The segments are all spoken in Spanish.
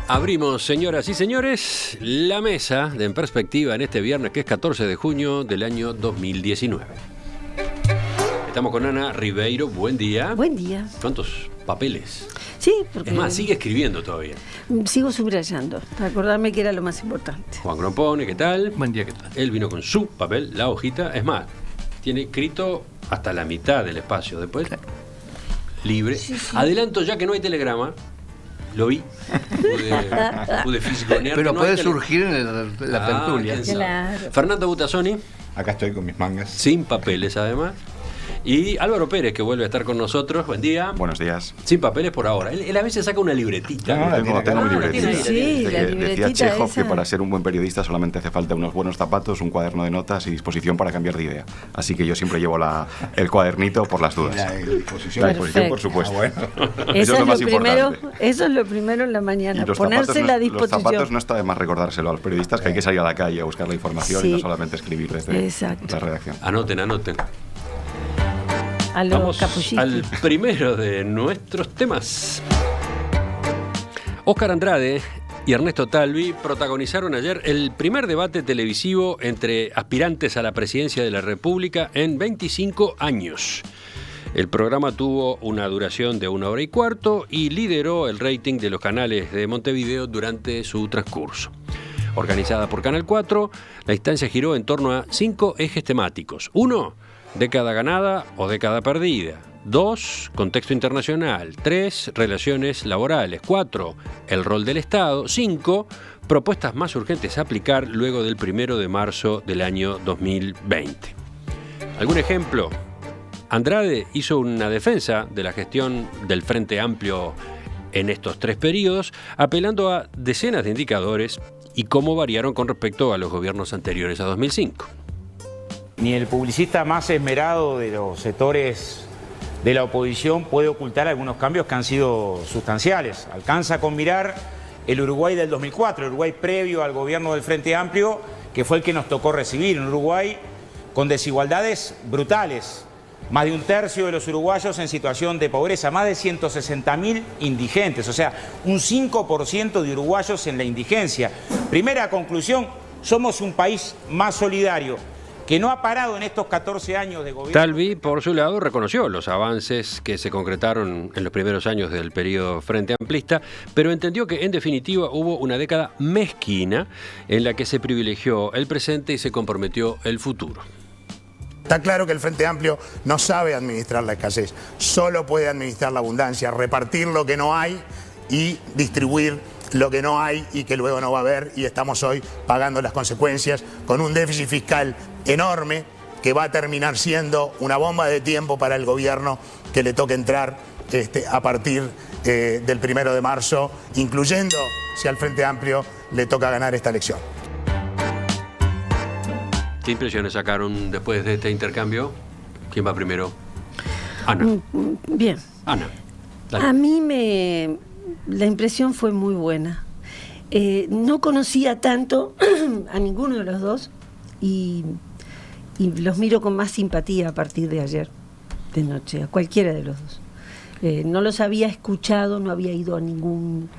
Abrimos, señoras y señores, la mesa de En Perspectiva en este viernes, que es 14 de junio del año 2019. Estamos con Ana Ribeiro. Buen día. Buen día. ¿Cuántos papeles? Sí, porque... Es más, sigue escribiendo todavía. Sigo subrayando, para acordarme que era lo más importante. Juan Grompone, ¿qué tal? Buen día, ¿qué tal? Él vino con su papel, la hojita. Es más, tiene escrito hasta la mitad del espacio. Después, libre. Sí. Adelanto ya que no hay telegrama. Lo vi. Pude fisgonear. Pero no puede surgir en la tertulia. ¿Quién sabe? Claro. Fernando Butazzoni, Acá estoy con mis mangas. sin papeles además. Y Álvaro Pérez, que vuelve a estar con nosotros. Buen día. Buenos días. Sin papeles por ahora. Él a veces saca una libretita. No, la tiene acá. Tengo mi Ah, la tiene libretita. ahí, Sí, Dice la que libretita decía Chekhov esa. que para ser un buen periodista solamente hace falta unos buenos zapatos, un cuaderno de notas y disposición para cambiar de idea. Así que yo siempre llevo el cuadernito por las dudas. La disposición. La disposición, por Perfecto. supuesto. Bueno. Eso es lo más primero, importante. eso es lo primero en la mañana, Y los ponerse la los zapatos disposición. no está de más recordárselo a los periodistas, que hay que salir a la calle a buscar la información Sí. y no solamente escribir desde Exacto. la redacción. Anoten. A los Vamos capullitos. al primero de nuestros temas. Óscar Andrade y Ernesto Talvi protagonizaron ayer el primer debate televisivo entre aspirantes a la presidencia de la República en 25 años. El programa tuvo una duración de 1 hora y cuarto y lideró el rating de los canales de Montevideo durante su transcurso. Organizada por Canal 4, la instancia giró en torno a 5 ejes temáticos. 1. Década ganada o década perdida. 2. Contexto internacional. 3. Relaciones laborales. 4. El rol del Estado. 5. Propuestas más urgentes a aplicar luego del 1 de marzo del año 2020. ¿Algún ejemplo? Andrade hizo una defensa de la gestión del Frente Amplio en estos 3 periodos, apelando a decenas de indicadores y cómo variaron con respecto a los gobiernos anteriores a 2005. Ni el publicista más esmerado de los sectores de la oposición puede ocultar algunos cambios que han sido sustanciales. Alcanza con mirar el Uruguay del 2004, el Uruguay previo al gobierno del Frente Amplio, que fue el que nos tocó recibir. Un Uruguay con desigualdades brutales. Más de un tercio de los uruguayos en situación de pobreza, más de 160.000 indigentes, o sea, un 5% de uruguayos en la indigencia. Primera conclusión, somos un país más solidario, que no ha parado en estos 14 años de gobierno. Talvi, por su lado, reconoció los avances que se concretaron en los primeros años del periodo Frente Amplista, pero entendió que, en definitiva, hubo una década mezquina en la que se privilegió el presente y se comprometió el futuro. Está claro que el Frente Amplio no sabe administrar la escasez, solo puede administrar la abundancia, repartir lo que no hay y distribuir lo que no hay y que luego no va a haber, y estamos hoy pagando las consecuencias con un déficit fiscal enorme que va a terminar siendo una bomba de tiempo para el gobierno que le toque entrar a partir del 1 de marzo, incluyendo si al Frente Amplio le toca ganar esta elección. ¿Qué impresiones sacaron después de este intercambio? ¿Quién va primero? Ana. Bien. Ana, dale. A mí la impresión fue muy buena. No conocía tanto a ninguno de los dos y los miro con más simpatía a partir de ayer de noche, a cualquiera de los dos. No los había escuchado, no había ido a ningún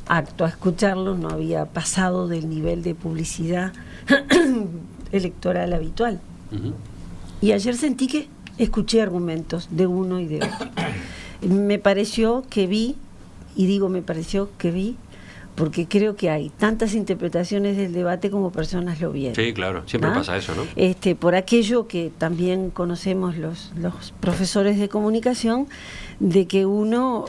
acto a escucharlos, no había pasado del nivel de publicidad electoral habitual. Uh-huh. Y ayer sentí que escuché argumentos de uno y de otro. Me pareció que vi, y digo me pareció que vi, porque creo que hay tantas interpretaciones del debate como personas lo vieron. Sí, claro, siempre pasa eso, ¿no? Por aquello que también conocemos los profesores de comunicación, de que uno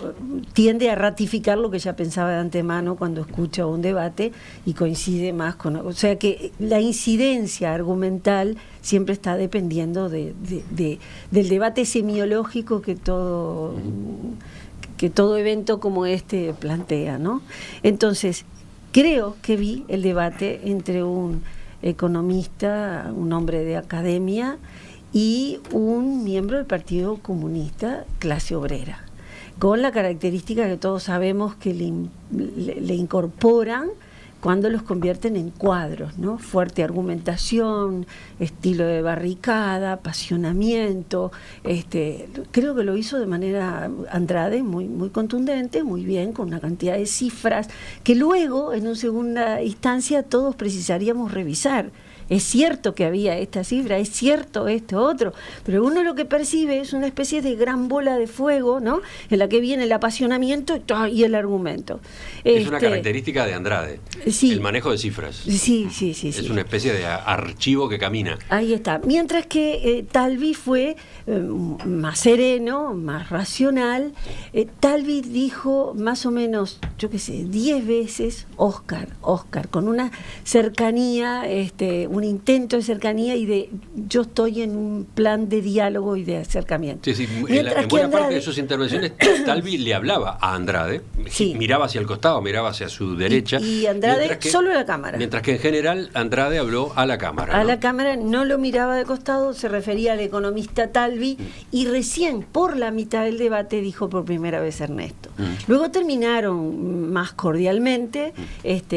tiende a ratificar lo que ya pensaba de antemano cuando escucha un debate y coincide más con... O sea que la incidencia argumental siempre está dependiendo del debate semiológico que todo evento como este plantea, ¿no? Entonces, creo que vi el debate entre un economista, un hombre de academia, y un miembro del Partido Comunista, clase obrera, con la característica que todos sabemos que le incorporan cuando los convierten en cuadros, ¿no? Fuerte argumentación, estilo de barricada, apasionamiento. Creo que lo hizo de manera Andrade muy, muy contundente, muy bien, con una cantidad de cifras que luego, en una segunda instancia, todos precisaríamos revisar. Es cierto que había esta cifra, es cierto esto otro, pero uno lo que percibe es una especie de gran bola de fuego, ¿no? En la que viene el apasionamiento y el argumento. Es una característica de Andrade, sí, el manejo de cifras. Sí. Es una especie de archivo que camina. Ahí está. Mientras que Talvi fue más sereno, más racional. Talvi dijo más o menos, 10 veces Oscar, con una cercanía, un intento de cercanía y de yo estoy en un plan de diálogo y de acercamiento. Sí, en buena parte de sus intervenciones Talvi le hablaba a Andrade, miraba hacia el costado, miraba hacia su derecha. Y Andrade solo a la cámara. Mientras que en general Andrade habló a la cámara. A la cámara, no lo miraba de costado, se refería al economista Talvi y recién por la mitad del debate dijo por primera vez Ernesto. Luego terminaron más cordialmente,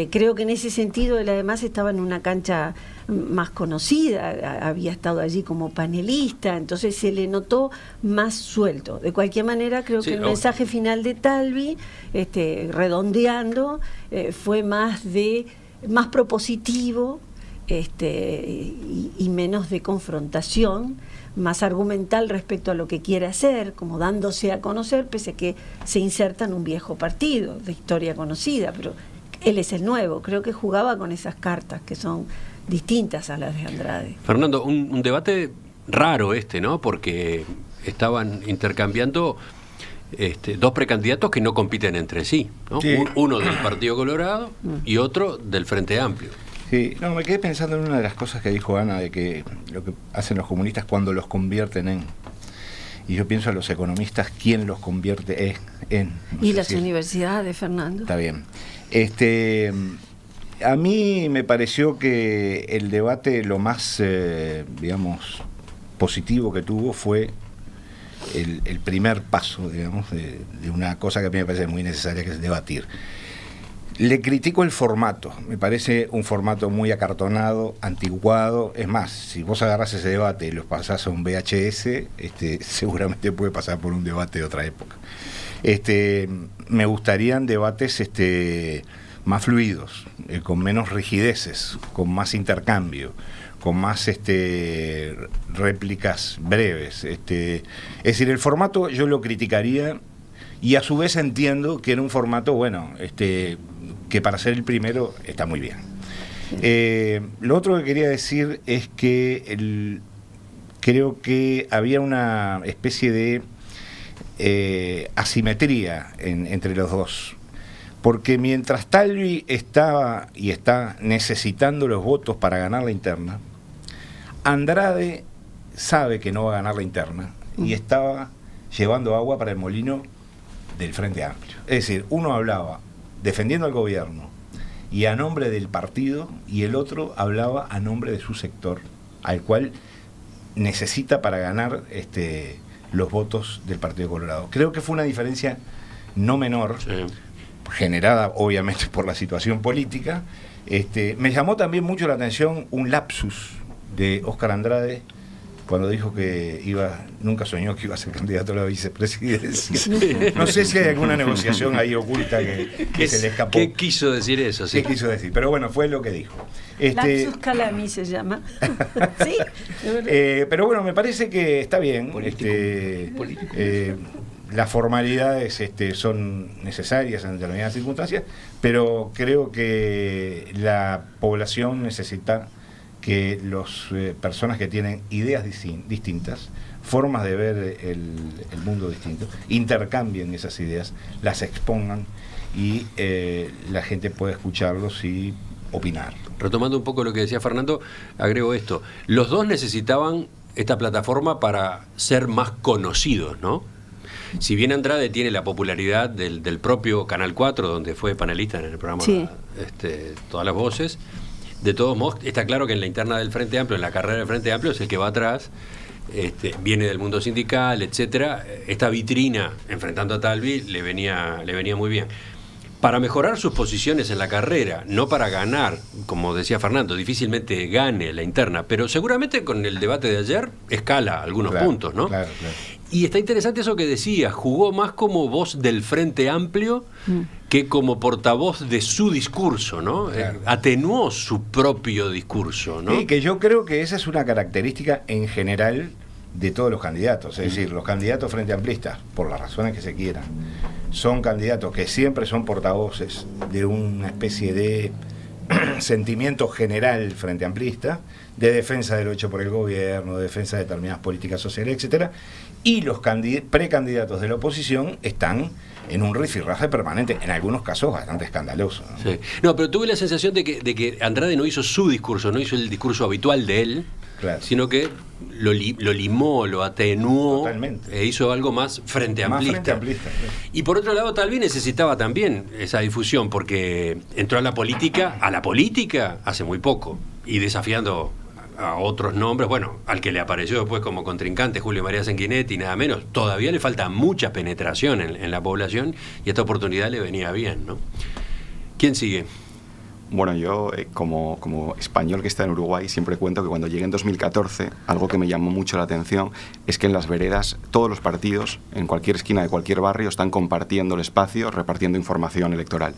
creo que en ese sentido él además estaba en una cancha más conocida, había estado allí como panelista, entonces se le notó más suelto. De cualquier manera, creo que el mensaje final de Talvi, redondeando, fue más propositivo, y menos de confrontación, más argumental respecto a lo que quiere hacer, como dándose a conocer, pese a que se inserta en un viejo partido de historia conocida, pero él es el nuevo. Creo que jugaba con esas cartas que son distintas a las de Andrade. Fernando, un debate raro ¿no? Porque estaban intercambiando dos precandidatos que no compiten entre sí, ¿no? Sí. Uno del Partido Colorado y otro del Frente Amplio. Sí, no, me quedé pensando en una de las cosas que dijo Ana, de que lo que hacen los comunistas cuando los convierten en... Y yo pienso a los economistas, ¿quién los convierte en? No y sé las universidades, Fernando. Está bien. A mí me pareció que el debate lo más, digamos, positivo que tuvo fue el primer paso, digamos, de una cosa que a mí me parece muy necesaria, que es debatir. Le critico el formato, me parece un formato muy acartonado, anticuado. Es más, si vos agarrás ese debate y lo pasás a un VHS, seguramente puede pasar por un debate de otra época. Me gustarían debates más fluidos, con menos rigideces, con más intercambio, con más réplicas breves. Es decir, el formato yo lo criticaría, y a su vez entiendo que era un formato, bueno, que para ser el primero está muy bien. Lo otro que quería decir es que creo que había una especie de asimetría entre los dos, porque mientras Talvi estaba y está necesitando los votos para ganar la interna, Andrade sabe que no va a ganar la interna y estaba llevando agua para el molino del Frente Amplio. Es decir, uno hablaba defendiendo al gobierno y a nombre del partido, y el otro hablaba a nombre de su sector, al cual necesita para ganar los votos del Partido Colorado. Creo que fue una diferencia no menor, generada obviamente por la situación política. Me llamó también mucho la atención un lapsus de Óscar Andrade cuando dijo que nunca soñó que iba a ser candidato a la vicepresidencia. No sé si hay alguna negociación ahí oculta que se le escapó. ¿Qué quiso decir eso? ¿Qué quiso decir? Pero bueno, fue lo que dijo. Lapsus calami se llama. ¿Sí? Pero bueno, me parece que está bien. Las formalidades son necesarias en determinadas circunstancias, pero creo que la población necesita que las personas que tienen ideas distintas, formas de ver el mundo distinto, intercambien esas ideas, las expongan y la gente pueda escucharlos y opinar. Retomando un poco lo que decía Fernando, agrego esto. Los dos necesitaban esta plataforma para ser más conocidos, ¿no? Si bien Andrade tiene la popularidad del propio Canal 4, donde fue panelista en el programa Todas las Voces, de todos modos está claro que en la interna del Frente Amplio, en la carrera del Frente Amplio, es el que va atrás, viene del mundo sindical, etcétera. Esta vitrina enfrentando a Talvi le venía muy bien. para mejorar sus posiciones en la carrera, no para ganar, como decía Fernando, difícilmente gane la interna, pero seguramente con el debate de ayer escala algunos puntos, ¿no? Claro. Y está interesante eso que decía, jugó más como voz del Frente Amplio que como portavoz de su discurso, ¿no? Claro. Atenuó su propio discurso, ¿no? Sí, que yo creo que esa es una característica en general de todos los candidatos, es decir, los candidatos frente amplistas, por las razones que se quieran, son candidatos que siempre son portavoces de una especie de sentimiento general frente amplista, de defensa de lo hecho por el gobierno, de defensa de determinadas políticas sociales, etcétera, y los precandidatos de la oposición están en un rifirrafe permanente, en algunos casos bastante escandaloso, ¿no? Sí. No, pero tuve la sensación de que Andrade no hizo su discurso, no hizo el discurso habitual de él, Claro. sino que lo limó, lo atenuó, Totalmente. e hizo algo más frente Más amplista. frente amplista, claro. Y por otro lado, Talvi necesitaba también esa difusión, porque entró a la política hace muy poco, y desafiando a otros nombres, bueno, al que le apareció después como contrincante Julio María Sanguinetti, nada menos. Todavía le falta mucha penetración en la población, y esta oportunidad le venía bien, ¿no? ¿Quién sigue? Bueno, yo como español que está en Uruguay siempre cuento que cuando llegué en 2014, algo que me llamó mucho la atención es que en las veredas todos los partidos, en cualquier esquina de cualquier barrio, están compartiendo el espacio, repartiendo información electoral.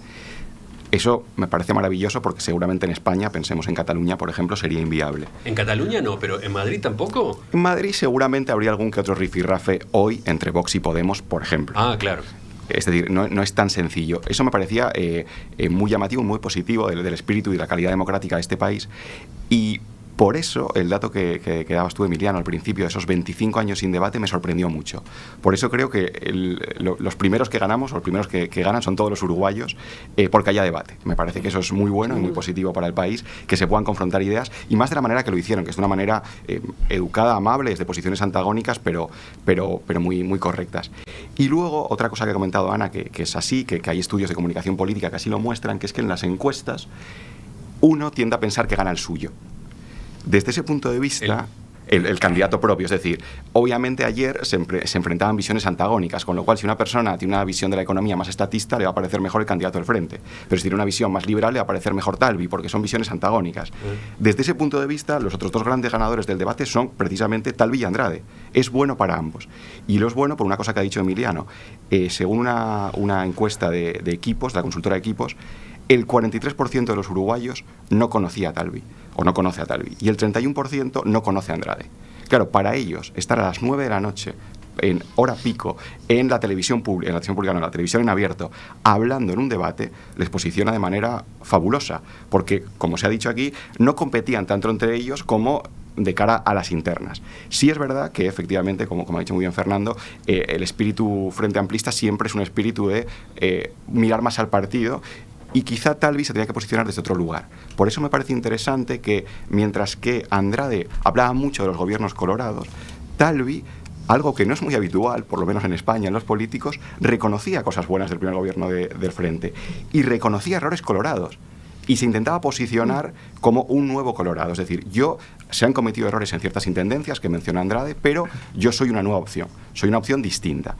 Eso me parece maravilloso porque seguramente en España, pensemos en Cataluña, por ejemplo, sería inviable. En Cataluña no, pero en Madrid tampoco. En Madrid seguramente habría algún que otro rifirrafe hoy entre Vox y Podemos, por ejemplo. Ah, claro. Es decir, no es tan sencillo. Eso me parecía muy llamativo, muy positivo del espíritu y la calidad democrática de este país. Y por eso el dato que dabas tú, Emiliano, al principio, de esos 25 años sin debate, me sorprendió mucho. Por eso creo que los primeros que ganamos, o los primeros que ganan, son todos los uruguayos, porque haya debate. Me parece que eso es muy bueno y muy positivo para el país, que se puedan confrontar ideas, y más de la manera que lo hicieron, que es de una manera educada, amable, desde posiciones antagónicas, pero muy, muy correctas. Y luego, otra cosa que ha comentado Ana, que es así, que hay estudios de comunicación política que así lo muestran, que es que en las encuestas uno tiende a pensar que gana el suyo. Desde ese punto de vista, el candidato propio, es decir, obviamente ayer se enfrentaban visiones antagónicas, con lo cual si una persona tiene una visión de la economía más estatista, le va a parecer mejor el candidato del frente, pero si tiene una visión más liberal, le va a parecer mejor Talvi, porque son visiones antagónicas. Desde ese punto de vista, los otros dos grandes ganadores del debate son precisamente Talvi y Andrade. Es bueno para ambos. Y lo es bueno por una cosa que ha dicho Emiliano. Según una encuesta de Equipos, de la consultora Equipos, el 43% de los uruguayos no conocía a Talvi, o no conoce a Talvi, y el 31% no conoce a Andrade. Claro, para ellos, estar a las 9 de la noche, en hora pico, en la televisión pública, en la televisión en abierto, hablando en un debate, les posiciona de manera fabulosa, porque, como se ha dicho aquí, no competían tanto entre ellos como de cara a las internas. Sí es verdad que efectivamente, como ha dicho muy bien Fernando, el espíritu frente amplista siempre es un espíritu de mirar más al partido, y quizá Talvi se tenía que posicionar desde otro lugar. Por eso me parece interesante que, mientras que Andrade hablaba mucho de los gobiernos colorados, Talvi, algo que no es muy habitual, por lo menos en España, en los políticos, reconocía cosas buenas del primer gobierno del Frente y reconocía errores colorados. Y se intentaba posicionar como un nuevo Colorado. Es decir, se han cometido errores en ciertas intendencias que menciona Andrade, pero yo soy una nueva opción, soy una opción distinta.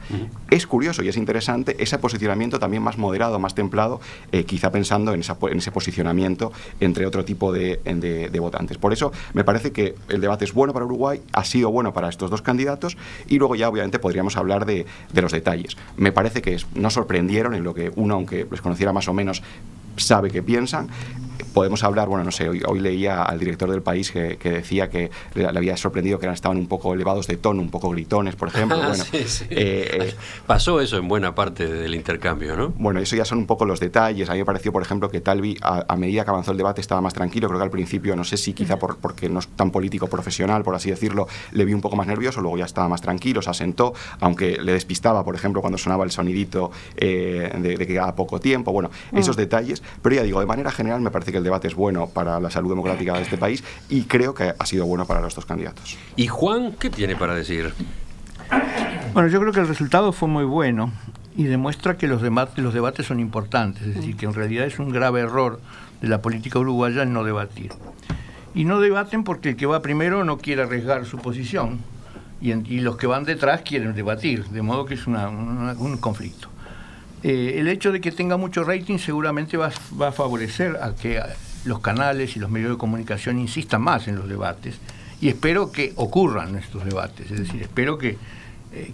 Es curioso y es interesante ese posicionamiento también más moderado, más templado, quizá pensando en ese posicionamiento entre otro tipo de votantes. Por eso me parece que el debate es bueno para Uruguay, ha sido bueno para estos dos candidatos, y luego ya obviamente podríamos hablar de los detalles. Me parece que nos sorprendieron en lo que uno, aunque les conociera más o menos, sabe que piensan. Podemos hablar, bueno, no sé, hoy leía al director del País que decía que le había sorprendido que estaban un poco elevados de tono, un poco gritones, por ejemplo. Bueno, sí. Pasó eso en buena parte del intercambio, ¿no? Bueno, eso ya son un poco los detalles. A mí me pareció, por ejemplo, que Talvi, a medida que avanzó el debate, estaba más tranquilo. Creo que al principio, no sé si quizá porque no es tan político profesional, por así decirlo, le vi un poco más nervioso, luego ya estaba más tranquilo, se asentó, aunque le despistaba, por ejemplo, cuando sonaba el sonidito de que quedaba poco tiempo. Bueno, esos detalles. Pero ya digo, de manera general me parece que el debate es bueno para la salud democrática de este país, y creo que ha sido bueno para los dos candidatos. ¿Y Juan qué tiene para decir? Bueno, yo creo que el resultado fue muy bueno y demuestra que los debates son importantes, es decir, que en realidad es un grave error de la política uruguaya el no debatir. Y no debaten porque el que va primero no quiere arriesgar su posición y los que van detrás quieren debatir, de modo que es un conflicto. El hecho de que tenga mucho rating seguramente va a favorecer a que los canales y los medios de comunicación insistan más en los debates, y espero que ocurran estos debates, es decir, espero que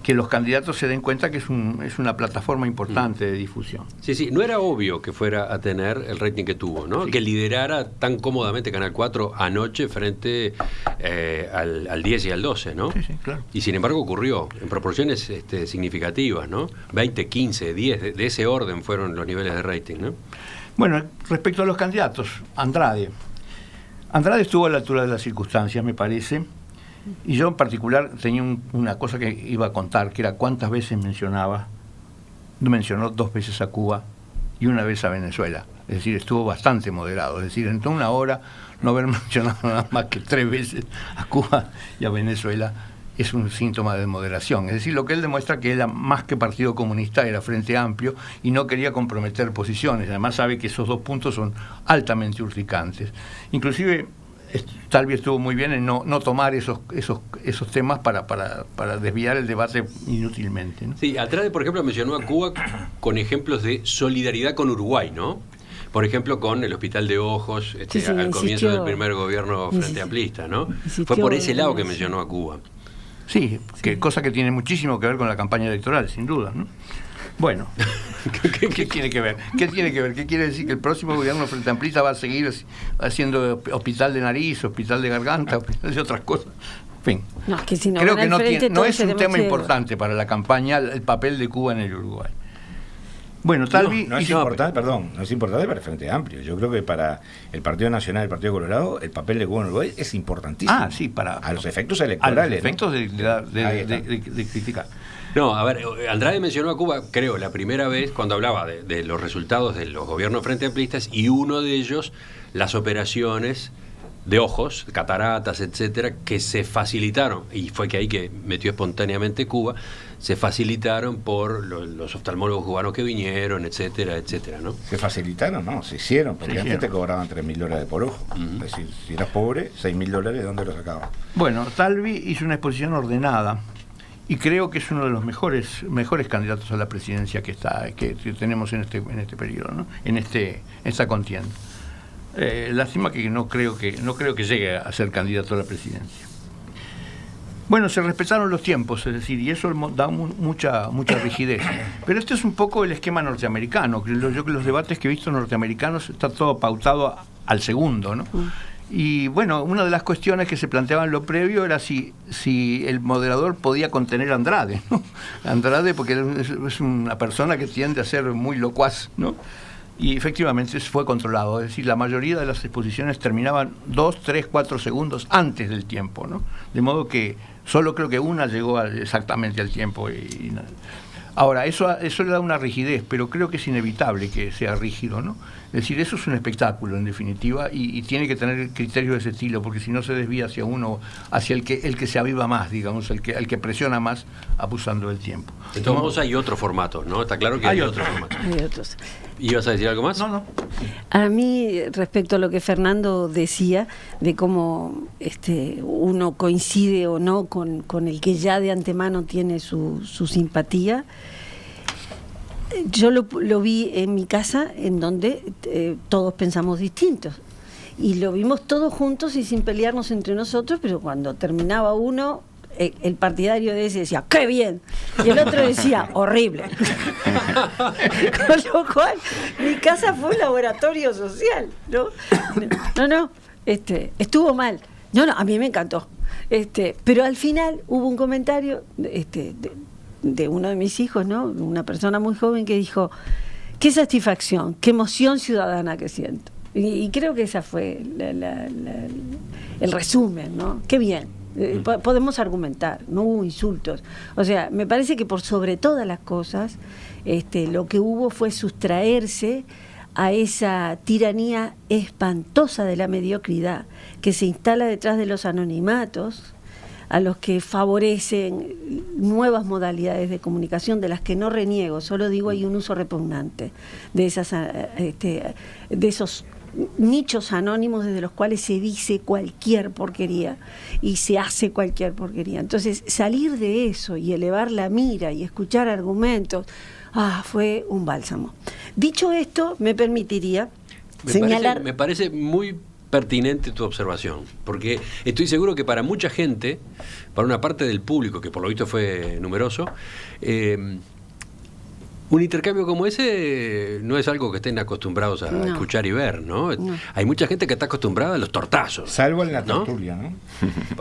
los candidatos se den cuenta que es una plataforma importante de difusión. Sí, no era obvio que fuera a tener el rating que tuvo, ¿no? Sí. Que liderara tan cómodamente Canal 4 anoche frente al 10 y al 12, ¿no? Sí, claro. Y sin embargo ocurrió en proporciones significativas, ¿no? 20, 15, 10, de ese orden fueron los niveles de rating, ¿no? Bueno, respecto a los candidatos, Andrade estuvo a la altura de las circunstancias, me parece. Y yo en particular tenía una cosa que iba a contar, que era cuántas veces mencionó 2 veces a Cuba y 1 vez a Venezuela. Es decir, estuvo bastante moderado. Es decir, en toda una hora no haber mencionado nada más que 3 veces a Cuba y a Venezuela es un síntoma de moderación. Es decir, lo que él demuestra que era más que Partido Comunista, era Frente Amplio y no quería comprometer posiciones. Además sabe que esos 2 puntos son altamente urticantes. Inclusive Talvi estuvo muy bien en no tomar esos temas para desviar el debate inútilmente, ¿no? Sí, Andrade, por ejemplo, mencionó a Cuba con ejemplos de solidaridad con Uruguay, ¿no? Por ejemplo, con el Hospital de Ojos, al comienzo del primer gobierno frente amplista, ¿no? Fue por ese lado que mencionó a Cuba. Sí, cosa que tiene muchísimo que ver con la campaña electoral, sin duda, ¿no? Bueno, ¿qué tiene que ver? ¿Qué quiere decir? ¿Que el próximo gobierno frente amplista va a seguir haciendo hospital de nariz, hospital de garganta, hospital de otras cosas? En fin, no, es que si no creo que no es un tema importante para la campaña el papel de Cuba en el Uruguay. Bueno, Talvi no es importante para el Frente Amplio. Yo creo que para el Partido Nacional, el Partido Colorado, el papel de Cuba en Uruguay es importantísimo. Sí, a los efectos electorales. A los efectos de criticar. No, a ver, Andrade mencionó a Cuba, creo, la primera vez cuando hablaba de los resultados de los gobiernos frente amplistas, y uno de ellos, las operaciones de ojos, cataratas, etcétera, que se facilitaron, y fue que ahí que metió espontáneamente Cuba, se facilitaron por los oftalmólogos cubanos que vinieron, etcétera, etcétera, ¿no? Se facilitaron, no, se hicieron, porque antes te cobraban $3.000 por ojo. Es decir, si eras pobre, $6.000, ¿de dónde lo sacabas? Bueno, Talvi hizo una exposición ordenada, y creo que es uno de los mejores candidatos a la presidencia que tenemos en este periodo, ¿no? En esta contienda. Lástima que no creo que llegue a ser candidato a la presidencia. Bueno, se respetaron los tiempos, es decir, y eso da mucha rigidez. Pero este es un poco el esquema norteamericano. Yo creo que los debates que he visto norteamericanos está todo pautado al segundo, ¿no? Y bueno, una de las cuestiones que se planteaban en lo previo era si el moderador podía contener a Andrade, ¿no? Andrade, porque es una persona que tiende a ser muy locuaz, ¿no? Y efectivamente fue controlado, es decir, la mayoría de las exposiciones terminaban 2, 3, 4 segundos antes del tiempo, ¿no? De modo que solo creo que una llegó exactamente al tiempo. Ahora, eso le da una rigidez, pero creo que es inevitable que sea rígido, ¿no? Es decir, eso es un espectáculo, en definitiva, y tiene que tener criterios de ese estilo, porque si no se desvía hacia el que se aviva más, digamos, el que presiona más, abusando del tiempo. De todos modos hay otros formatos, ¿no? Está claro que hay otros formatos. Hay otros. ¿Ibas a decir algo más? No. A mí, respecto a lo que Fernando decía, de cómo uno coincide o no con el que ya de antemano tiene su simpatía, yo lo vi en mi casa, en donde todos pensamos distintos. Y lo vimos todos juntos y sin pelearnos entre nosotros, pero cuando terminaba uno, el partidario de ese decía, ¡qué bien! Y el otro decía, ¡horrible! Con lo cual, mi casa fue un laboratorio social, ¿no? No, estuvo mal. No, a mí me encantó. Pero al final hubo un comentario de uno de mis hijos, ¿no? Una persona muy joven que dijo, qué satisfacción, qué emoción ciudadana que siento. Y creo que esa fue el resumen, ¿no? Qué bien. Podemos argumentar, no hubo insultos. O sea, me parece que por sobre todas las cosas, lo que hubo fue sustraerse a esa tiranía espantosa de la mediocridad que se instala detrás de los anonimatos, a los que favorecen nuevas modalidades de comunicación, de las que no reniego, solo digo hay un uso repugnante de esos nichos anónimos desde los cuales se dice cualquier porquería y se hace cualquier porquería. Entonces, salir de eso y elevar la mira y escuchar argumentos, fue un bálsamo. Dicho esto, me permitiría señalar... Me parece muy pertinente tu observación, porque estoy seguro que para mucha gente, para una parte del público, que por lo visto fue numeroso, un intercambio como ese no es algo que estén acostumbrados a escuchar y ver, ¿no? Hay mucha gente que está acostumbrada a los tortazos. Salvo en la tertulia, ¿no?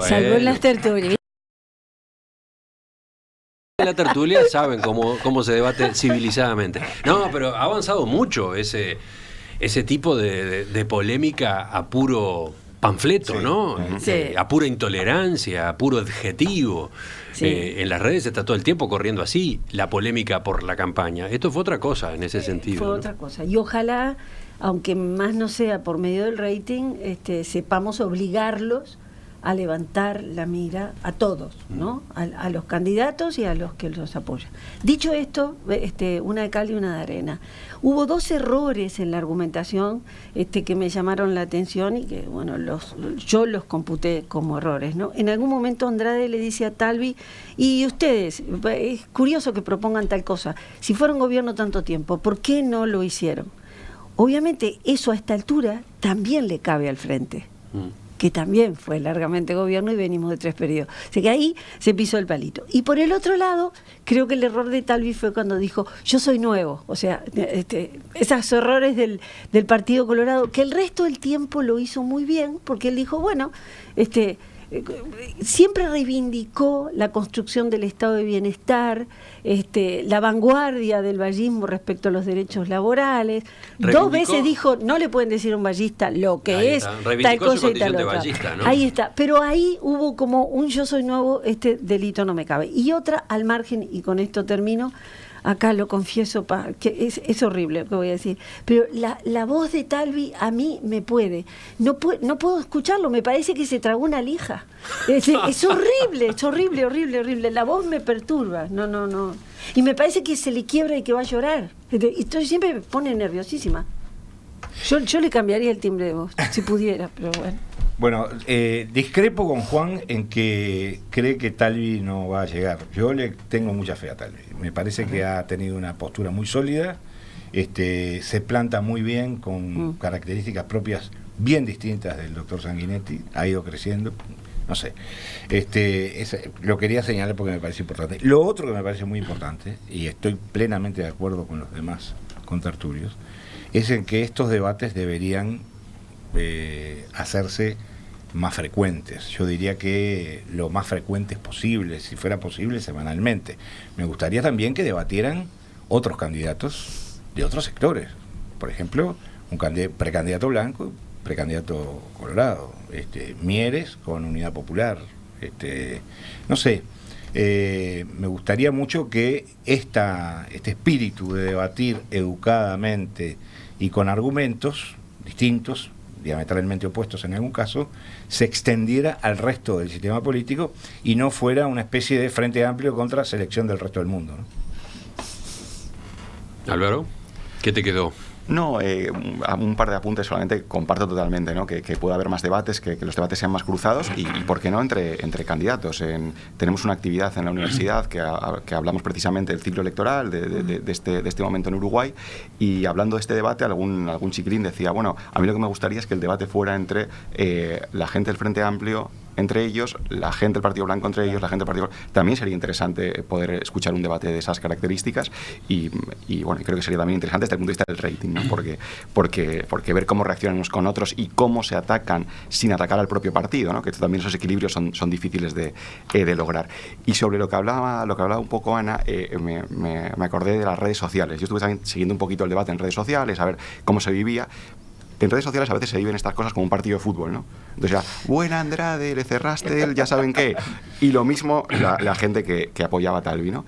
Salvo en las tertulias. En la tertulia saben cómo se debate civilizadamente. No, pero ha avanzado mucho ese tipo de polémica a puro panfleto, ¿no? Sí. A pura intolerancia, a puro adjetivo. Sí. En las redes está todo el tiempo corriendo así la polémica por la campaña. Esto fue otra cosa en ese sentido. Fue otra cosa. Y ojalá, aunque más no sea por medio del rating, sepamos obligarlos a levantar la mira a todos, ¿no? A los candidatos y a los que los apoyan. Dicho esto, una de cal y una de arena. Hubo 2 errores en la argumentación que me llamaron la atención y que, bueno, yo los computé como errores, ¿no? En algún momento Andrade le dice a Talvi, y ustedes, es curioso que propongan tal cosa, si fueron gobierno tanto tiempo, ¿por qué no lo hicieron? Obviamente eso a esta altura también le cabe al frente. Que también fue largamente gobierno y venimos de 3 periodos. O sea que ahí se pisó el palito. Y por el otro lado, creo que el error de Talvi fue cuando dijo, yo soy nuevo. O sea, esos errores del Partido Colorado, que el resto del tiempo lo hizo muy bien, porque él dijo, bueno, siempre reivindicó la construcción del estado de bienestar, la vanguardia del vallismo respecto a los derechos laborales. Reivindicó, 2 veces dijo, no le pueden decir a un vallista lo que es tal cosa y tal otra. Vallista, ¿no? Ahí está, pero ahí hubo como un yo soy nuevo, delito no me cabe. Y otra, al margen, y con esto termino, acá lo confieso, que es horrible lo que voy a decir, pero la voz de Talvi a mí me puede. No puedo escucharlo, me parece que se tragó una lija. Es horrible, horrible. La voz me perturba, no. Y me parece que se le quiebra y que va a llorar. Entonces siempre me pone nerviosísima. Yo le cambiaría el timbre de voz, si pudiera, pero bueno. Bueno, discrepo con Juan en que cree que Talvi no va a llegar. Yo le tengo mucha fe a Talvi. Me parece que ha tenido una postura muy sólida, se planta muy bien, con características propias bien distintas del doctor Sanguinetti, ha ido creciendo, no sé. Lo quería señalar porque me parece importante. Lo otro que me parece muy importante, y estoy plenamente de acuerdo con los demás contertulios, es en que estos debates deberían hacerse más frecuentes. Yo diría que lo más frecuentes posible, si fuera posible, semanalmente. Me gustaría también que debatieran otros candidatos de otros sectores. Por ejemplo, un precandidato blanco, precandidato colorado, Mieres con Unidad Popular, no sé. Me gustaría mucho que este espíritu de debatir educadamente y con argumentos distintos, diametralmente opuestos en algún caso, se extendiera al resto del sistema político y no fuera una especie de frente amplio contra selección del resto del mundo, ¿no? Álvaro, ¿qué te quedó? No, un par de apuntes solamente. Comparto totalmente, ¿no? Que pueda haber más debates, que los debates sean más cruzados y ¿por qué no?, entre candidatos. Tenemos una actividad en la universidad que hablamos precisamente del ciclo electoral, de este momento en Uruguay, y hablando de este debate, algún chiquilín decía, bueno, a mí lo que me gustaría es que el debate fuera entre la gente del Frente Amplio, entre ellos, la gente del Partido Blanco entre ellos, la gente del Partido... También sería interesante poder escuchar un debate de esas características y bueno, creo que sería también interesante desde el punto de vista del rating, ¿no? Porque ver cómo reaccionan unos con otros y cómo se atacan sin atacar al propio partido, ¿no? Que también esos equilibrios son difíciles de lograr. Y sobre lo que hablaba un poco Ana, me acordé de las redes sociales. Yo estuve también siguiendo un poquito el debate en redes sociales, a ver cómo se vivía. En redes sociales a veces se viven estas cosas como un partido de fútbol, ¿no? Entonces ya, buena Andrade, le cerraste él, ya saben qué. Y lo mismo la gente que apoyaba a Talvi, ¿no?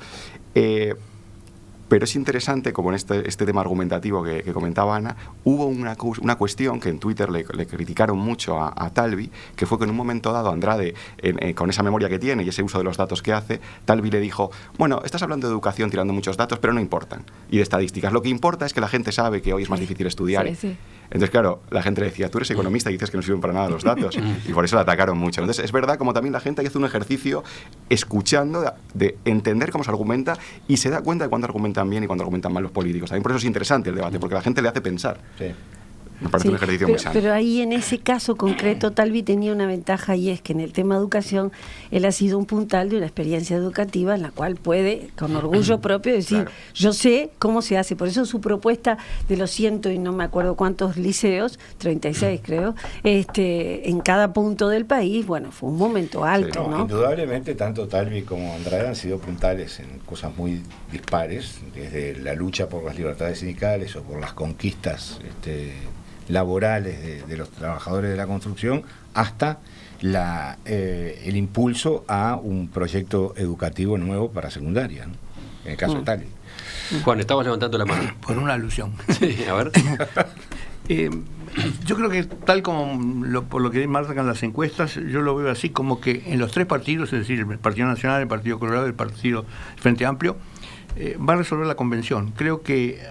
Pero es interesante, como en este tema argumentativo que comentaba Ana, hubo una cuestión que en Twitter le criticaron mucho a Talvi, que fue que en un momento dado Andrade, con esa memoria que tiene y ese uso de los datos que hace, Talvi le dijo, bueno, estás hablando de educación tirando muchos datos, pero no importan, y de estadísticas. Lo que importa es que la gente sabe que hoy es más difícil estudiar. Sí. Entonces, claro, la gente le decía, tú eres economista y dices que no sirven para nada los datos. Y por eso la atacaron mucho. Entonces, es verdad, como también la gente hace un ejercicio escuchando, de entender cómo se argumenta y se da cuenta de cuándo argumentan bien y cuándo argumentan mal los políticos. También por eso es interesante el debate, porque la gente le hace pensar. Sí. Me parece un ejercicio muy sano. Pero ahí en ese caso concreto Talvi tenía una ventaja, y es que en el tema educación él ha sido un puntal de una experiencia educativa en la cual puede con orgullo propio decir, claro, yo sé cómo se hace. Por eso su propuesta de los 100 y no me acuerdo cuántos liceos, 36 creo, en cada punto del país, bueno, fue un momento alto, sí, ¿no? Indudablemente tanto Talvi como Andrade han sido puntales en cosas muy dispares, desde la lucha por las libertades sindicales o por las conquistas laborales de los trabajadores de la construcción, hasta el impulso a un proyecto educativo nuevo para secundaria, ¿no? En el caso de Talvi. Juan, estabas levantando la mano. Por una alusión. Sí, a ver. Yo creo que tal como por lo que marcan las encuestas, yo lo veo así, como que en los tres partidos, es decir, el Partido Nacional, el Partido Colorado y el Frente Amplio, va a resolver la convención. Creo que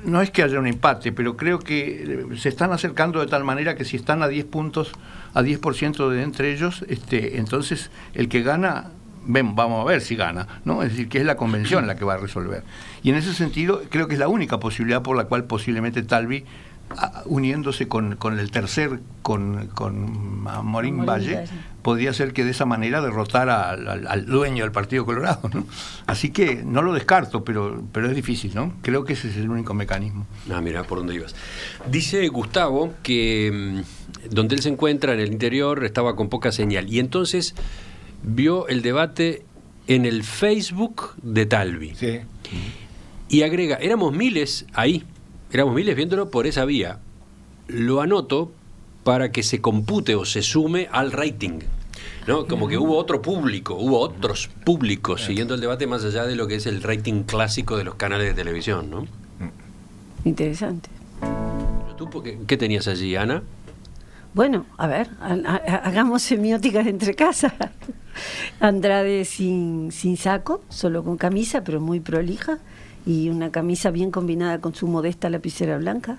no es que haya un empate, pero creo que se están acercando de tal manera que si están a 10 puntos, a 10% de entre ellos, entonces el que gana, vamos a ver si gana, ¿no? Es decir, que es la convención la que va a resolver. Y en ese sentido, creo que es la única posibilidad por la cual posiblemente Talvi, uniéndose con el tercer, con Amorín Valle, podría ser que de esa manera derrotara al dueño del Partido Colorado, ¿no? Así que no lo descarto, pero es difícil, ¿no? Creo que ese es el único mecanismo. Mira por dónde ibas. Dice Gustavo que donde él se encuentra en el interior estaba con poca señal y entonces vio el debate en el Facebook de Talvi. Sí. Y agrega, éramos miles ahí. Éramos miles viéndolo por esa vía. Lo anoto para que se compute o se sume al rating, ¿no? Como que hubo otro público, hubo otros públicos siguiendo el debate más allá de lo que es el rating clásico de los canales de televisión, ¿no? Interesante. ¿Tú qué tenías allí, Ana? Bueno, a ver, hagamos semióticas entre casas. Andrade sin saco, solo con camisa, pero muy prolija, y una camisa bien combinada con su modesta lapicera blanca.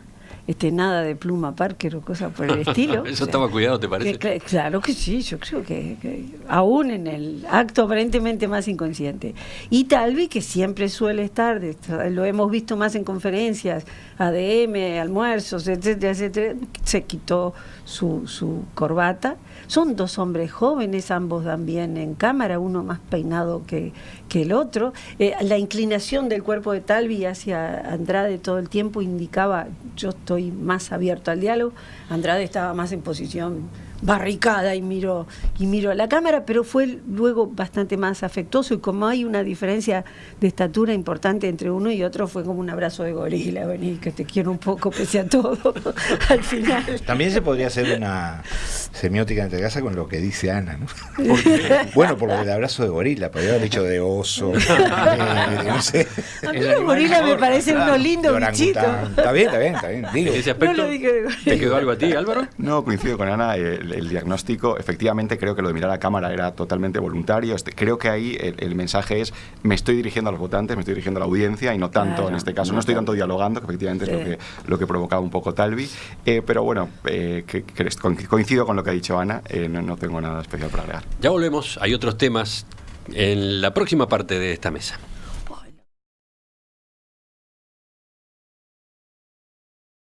Nada de pluma Parker o cosas por el estilo. Eso estaba cuidado, ¿te parece? Claro que sí, yo creo que aún en el acto aparentemente más inconsciente. Y Talvi, que siempre suele estar, lo hemos visto más en conferencias, ADM, almuerzos, etcétera, etcétera, se quitó su corbata. Son dos hombres jóvenes, ambos dan bien en cámara, uno más peinado que el otro. La inclinación del cuerpo de Talvi hacia Andrade todo el tiempo indicaba, yo estoy más abierto al diálogo. Andrade estaba más en posición barricada y miro a la cámara, pero fue luego bastante más afectuoso, y como hay una diferencia de estatura importante entre uno y otro, fue como un abrazo de gorila, vení, que te quiero un poco pese a todo, al final. También se podría hacer una semiótica entre casa con lo que dice Ana, ¿no? Bueno, por lo del abrazo de gorila, podría haber dicho de oso, no sé. A mí los gorilas me parecen unos lindos bichitos. Está bien, digo. ¿Ese aspecto te quedó algo a ti, Álvaro? No, coincido con Ana. El diagnóstico, efectivamente, creo que lo de mirar a cámara era totalmente voluntario. Creo que ahí el mensaje es, me estoy dirigiendo a los votantes, me estoy dirigiendo a la audiencia, y no tanto, en este caso, no estoy tanto dialogando, que efectivamente es lo que provocaba un poco Talvi. Pero bueno, coincido con lo que ha dicho Ana, no tengo nada especial para agregar. Ya volvemos, hay otros temas en la próxima parte de esta mesa.